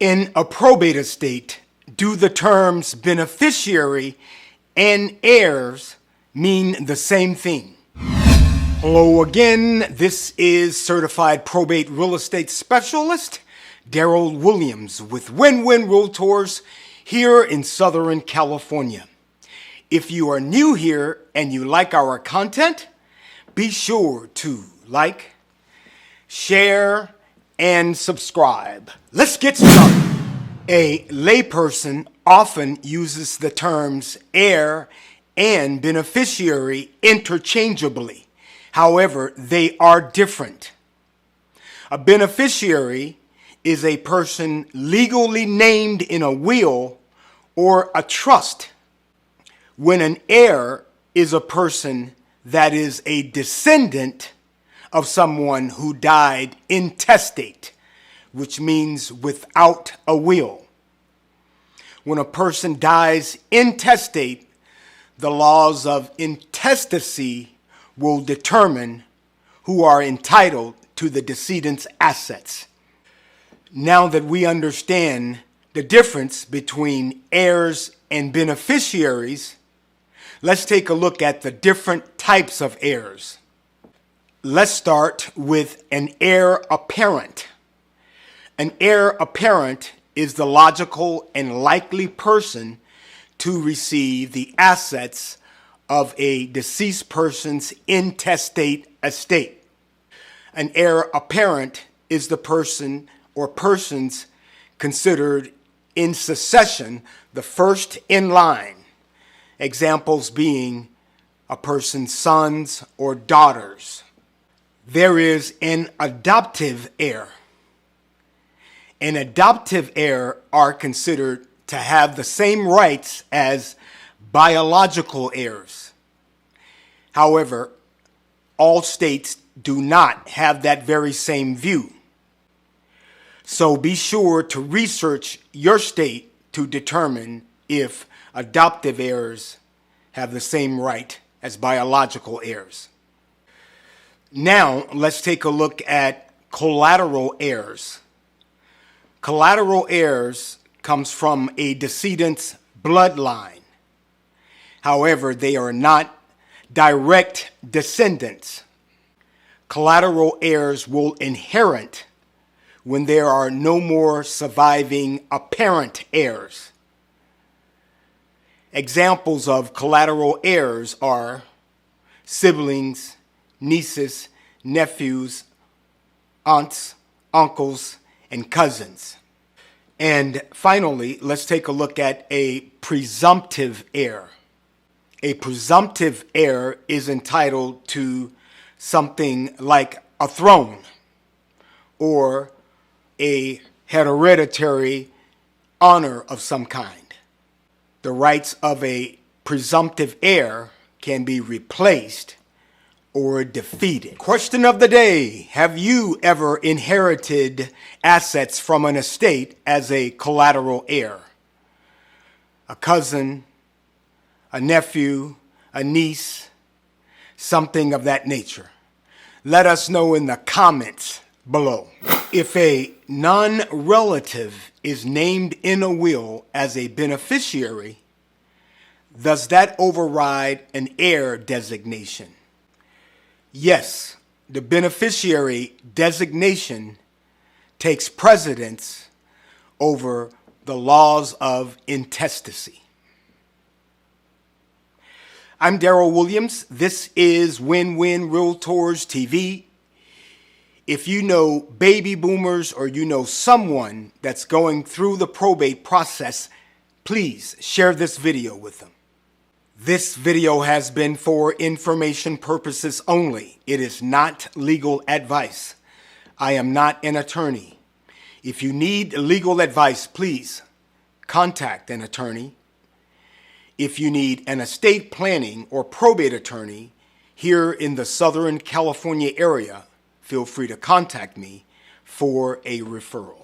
In a probate estate, do the terms beneficiary and heirs mean the same thing? Hello again, this is Certified Probate Real Estate Specialist Daryl Williams with Win-Win Realtors here in Southern California. If you are new here and you like our content, be sure to like, share, and subscribe. Let's get started. A layperson often uses the terms heir and beneficiary interchangeably. However, they are different. A beneficiary is a person legally named in a will or a trust, when an heir is a person that is a descendant of someone who died intestate, which means without a will. When a person dies intestate, the laws of intestacy will determine who are entitled to the decedent's assets. Now that we understand the difference between heirs and beneficiaries, let's take a look at the different types of heirs. Let's start with an heir apparent. An heir apparent is the logical and likely person to receive the assets of a deceased person's intestate estate. An heir apparent is the person or persons considered in succession the first in line. Examples being a person's sons or daughters. There is an adoptive heir. An adoptive heir are considered to have the same rights as biological heirs. However, all states do not have that very same view. So be sure to research your state to determine if adoptive heirs have the same right as biological heirs. Now, let's take a look at collateral heirs. Collateral heirs comes from a decedent's bloodline. However, they are not direct descendants. Collateral heirs will inherit when there are no more surviving apparent heirs. Examples of collateral heirs are siblings, nieces, nephews, aunts, uncles, and cousins. And finally, let's take a look at a presumptive heir. A presumptive heir is entitled to something like a throne or a hereditary honor of some kind. The rights of a presumptive heir can be replaced or defeated. Question of the day: have you ever inherited assets from an estate as a collateral heir? A cousin, a nephew, a niece, something of that nature? Let us know in the comments below. If a non-relative is named in a will as a beneficiary, does that override an heir designation? Yes, the beneficiary designation takes precedence over the laws of intestacy. I'm Daryl Williams. This is Win-Win Realtors TV. If you know baby boomers or you know someone that's going through the probate process, please share this video with them. This video has been for information purposes only. It is not legal advice. I am not an attorney. If you need legal advice, please contact an attorney. If you need an estate planning or probate attorney here in the Southern California area, feel free to contact me for a referral.